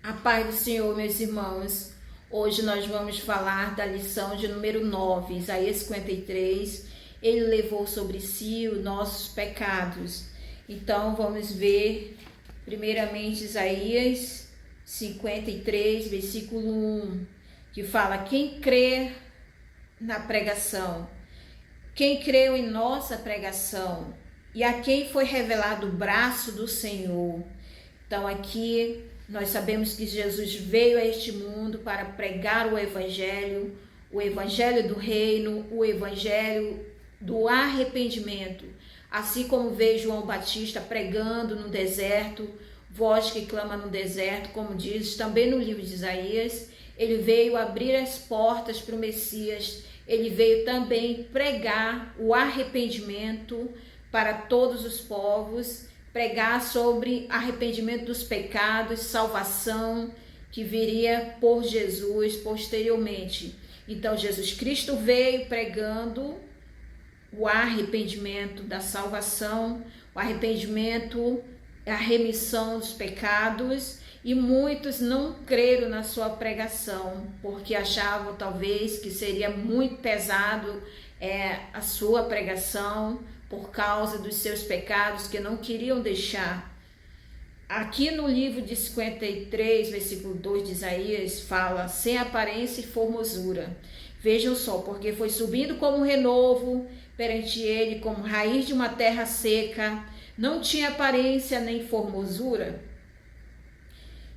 A paz do Senhor, meus irmãos. Hoje nós vamos falar da lição de número 9, Isaías 53. Ele levou sobre si os nossos pecados. Então vamos ver primeiramente Isaías 53, versículo 1, que fala: quem crê na pregação, quem creu em nossa pregação e a quem foi revelado o braço do Senhor. Então aqui nós sabemos que Jesus veio a este mundo para pregar o evangelho do reino, o evangelho do arrependimento. Assim como veio João Batista pregando no deserto, voz que clama no deserto, como diz também no livro de Isaías, ele veio abrir as portas para o Messias. Ele veio também pregar o arrependimento para todos os povos, pregar sobre arrependimento dos pecados, salvação que viria por Jesus posteriormente. Então Jesus Cristo veio pregando o arrependimento da salvação, o arrependimento, a remissão dos pecados, e muitos não creram na sua pregação, porque achavam talvez que seria muito pesado a sua pregação, por causa dos seus pecados que não queriam deixar. Aqui no livro de 53, versículo 2 de Isaías, fala: sem aparência e formosura. Vejam só, porque foi subindo como um renovo perante ele, como raiz de uma terra seca, não tinha aparência nem formosura.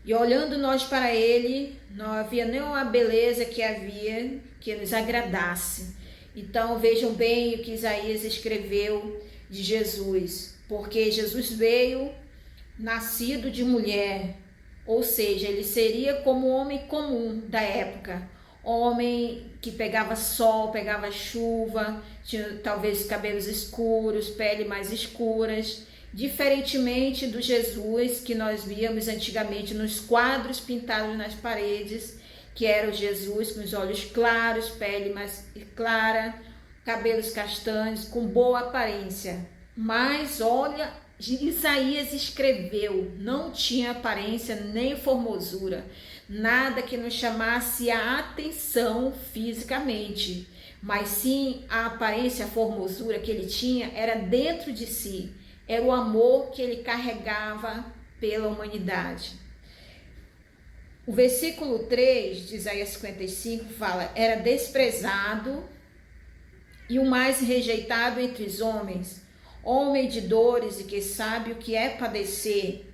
E olhando nós para ele, não havia nenhuma beleza que nos agradasse. Então vejam bem o que Isaías escreveu de Jesus, porque Jesus veio nascido de mulher, ou seja, ele seria como um homem comum da época, homem que pegava sol, pegava chuva, tinha talvez cabelos escuros, pele mais escuras, diferentemente do Jesus que nós víamos antigamente nos quadros pintados nas paredes, que era o Jesus com os olhos claros, pele mais clara, cabelos castanhos, com boa aparência. Mas olha, Isaías escreveu, não tinha aparência nem formosura, nada que nos chamasse a atenção fisicamente, mas sim a aparência, a formosura que ele tinha era dentro de si, era o amor que ele carregava pela humanidade. O versículo 3 de Isaías 55 fala: era desprezado e o mais rejeitado entre os homens, homem de dores e que sabe o que é padecer.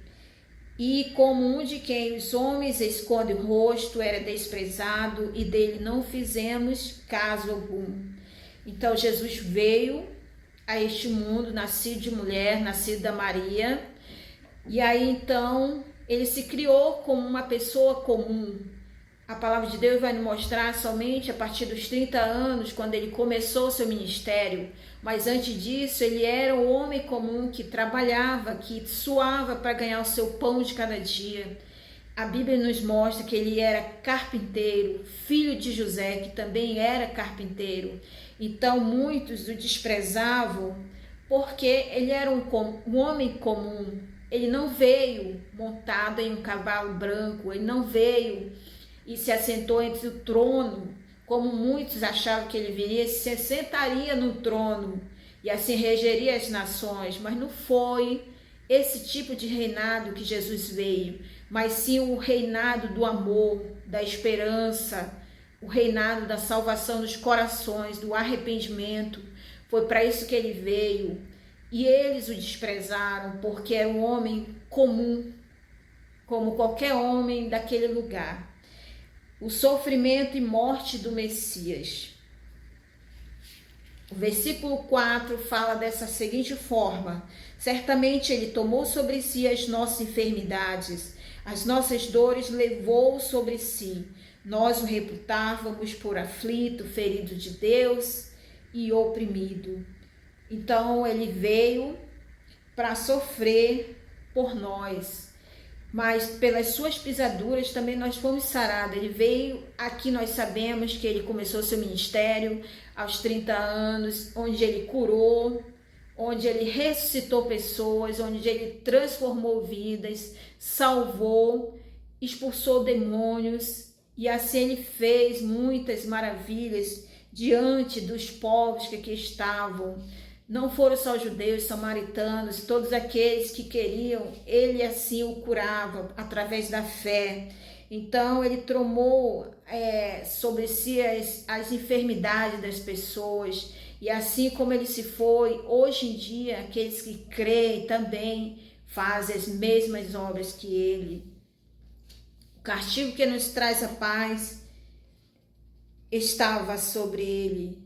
E como um de quem os homens escondem o rosto, era desprezado e dele não fizemos caso algum. Então Jesus veio a este mundo, nascido de mulher, nascido da Maria, e aí então ele se criou como uma pessoa comum. A palavra de Deus vai nos mostrar somente a partir dos 30 anos, quando ele começou seu ministério. Mas antes disso, ele era um homem comum que trabalhava, que suava para ganhar o seu pão de cada dia. A Bíblia nos mostra que ele era carpinteiro, filho de José, que também era carpinteiro. Então muitos o desprezavam porque ele era um homem comum. Ele não veio montado em um cavalo branco, ele não veio e se assentou entre o trono, como muitos achavam que ele viria, se sentaria no trono e assim regeria as nações, mas não foi esse tipo de reinado que Jesus veio, mas sim o reinado do amor, da esperança, o reinado da salvação dos corações, do arrependimento. Foi para isso que ele veio. E eles o desprezaram porque era um homem comum, como qualquer homem daquele lugar. O sofrimento e morte do Messias. O versículo 4 fala dessa seguinte forma: certamente ele tomou sobre si as nossas enfermidades, as nossas dores levou sobre si. Nós o reputávamos por aflito, ferido de Deus e oprimido. Então ele veio para sofrer por nós, mas pelas suas pisaduras também nós fomos sarados. Ele veio, aqui nós sabemos que ele começou seu ministério aos 30 anos, onde ele curou, onde ele ressuscitou pessoas, onde ele transformou vidas, salvou expulsou demônios, e assim ele fez muitas maravilhas diante dos povos que aqui estavam. Não foram só judeus, samaritanos, todos aqueles que queriam, ele assim o curava através da fé. Então ele tomou sobre si as enfermidades das pessoas, e assim como ele se foi, hoje em dia aqueles que creem também fazem as mesmas obras que ele. O castigo que nos traz a paz estava sobre ele,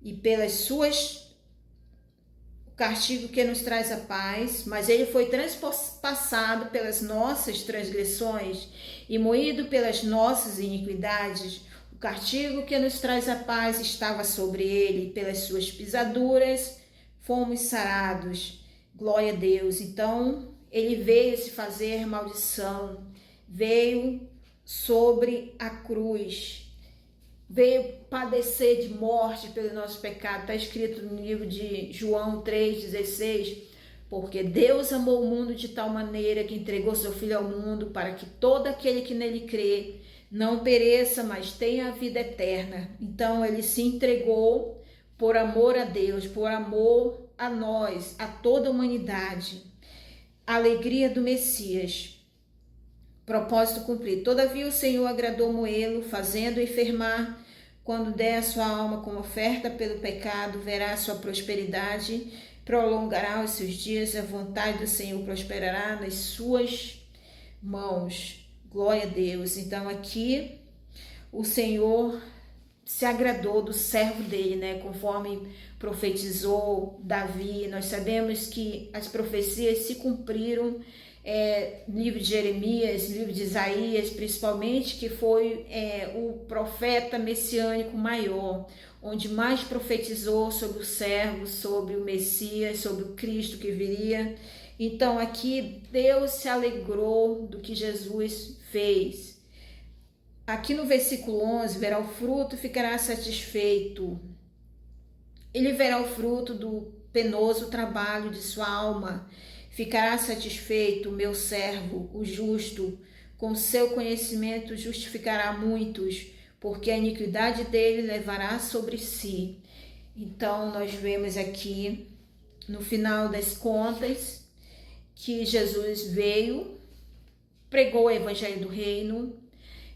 e pelas suas o castigo que nos traz a paz, mas ele foi transpassado pelas nossas transgressões e moído pelas nossas iniquidades. O castigo que nos traz a paz estava sobre ele, pelas suas pisaduras fomos sarados. Glória a Deus. Então, ele veio se fazer maldição, veio sobre a cruz, veio padecer de morte pelo nosso pecado. Está escrito no livro de João 3,16, porque Deus amou o mundo de tal maneira que entregou seu Filho ao mundo, para que todo aquele que nele crê não pereça, mas tenha a vida eterna. Então ele se entregou por amor a Deus, por amor a nós, a toda a humanidade. A alegria do Messias. Propósito cumprido. Todavia o Senhor agradou moê-lo, fazendo-o enfermar. Quando der a sua alma como oferta pelo pecado, verá a sua prosperidade, prolongará os seus dias, a vontade do Senhor prosperará nas suas mãos. Glória a Deus. Então aqui o Senhor se agradou do servo dele, né? Conforme profetizou Davi. Nós sabemos que as profecias se cumpriram, livro de Jeremias, livro de Isaías, principalmente, que foi o profeta messiânico maior, onde mais profetizou sobre o servo, sobre o Messias, sobre o Cristo que viria. Então aqui Deus se alegrou do que Jesus fez. Aqui no versículo 11, verá o fruto e ficará satisfeito. Ele verá o fruto do penoso trabalho de sua alma. Ficará satisfeito o meu servo, o justo, com seu conhecimento justificará muitos, porque a iniquidade dele levará sobre si. Então nós vemos aqui, no final das contas, que Jesus veio, pregou o evangelho do reino,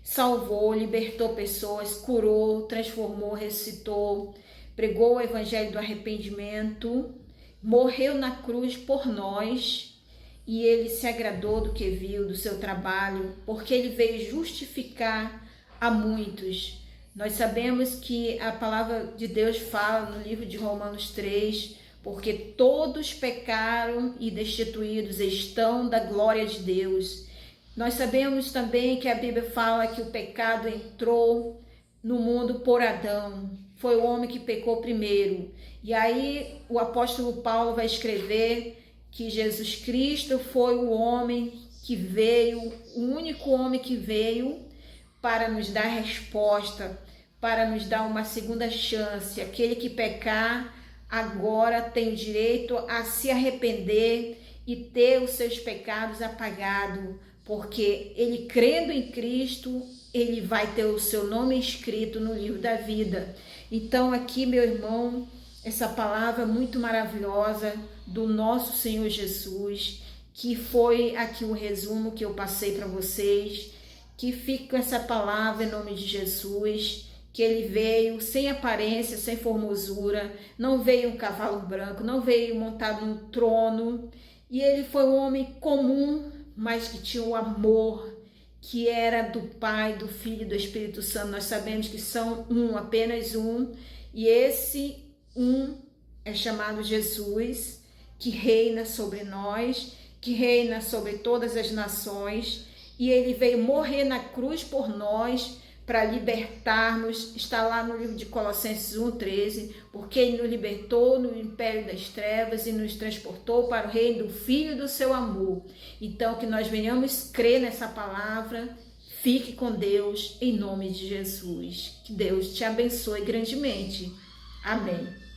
salvou, libertou pessoas, curou, transformou, ressuscitou, pregou o evangelho do arrependimento, morreu na cruz por nós, e ele se agradou do que viu, do seu trabalho, porque ele veio justificar a muitos. Nós sabemos que a palavra de Deus fala no livro de Romanos 3, porque todos pecaram e destituídos estão da glória de Deus. Nós sabemos também que a Bíblia fala que o pecado entrou no mundo por Adão. Foi o homem que pecou primeiro. E aí o apóstolo Paulo vai escrever que Jesus Cristo foi o homem que veio, o único homem que veio para nos dar resposta, para nos dar uma segunda chance. Aquele que pecar agora tem o direito a se arrepender e ter os seus pecados apagados, porque ele, crendo em Cristo, ele vai ter o seu nome escrito no livro da vida. Então aqui, meu irmão, essa palavra muito maravilhosa do nosso Senhor Jesus, que foi aqui o resumo que eu passei para vocês, que fica essa palavra em nome de Jesus, que ele veio sem aparência, sem formosura, não veio um cavalo branco, não veio montado num trono, e ele foi um homem comum, mas que tinha o amor, que era do Pai, do Filho e do Espírito Santo. Nós sabemos que são um, apenas um, e esse um é chamado Jesus, que reina sobre nós, que reina sobre todas as nações, e ele veio morrer na cruz por nós, para libertarmos. Está lá no livro de Colossenses 1,13, porque ele nos libertou no império das trevas e nos transportou para o reino do Filho do seu amor. Então que nós venhamos crer nessa palavra. Fique com Deus em nome de Jesus. Que Deus te abençoe grandemente. Amém.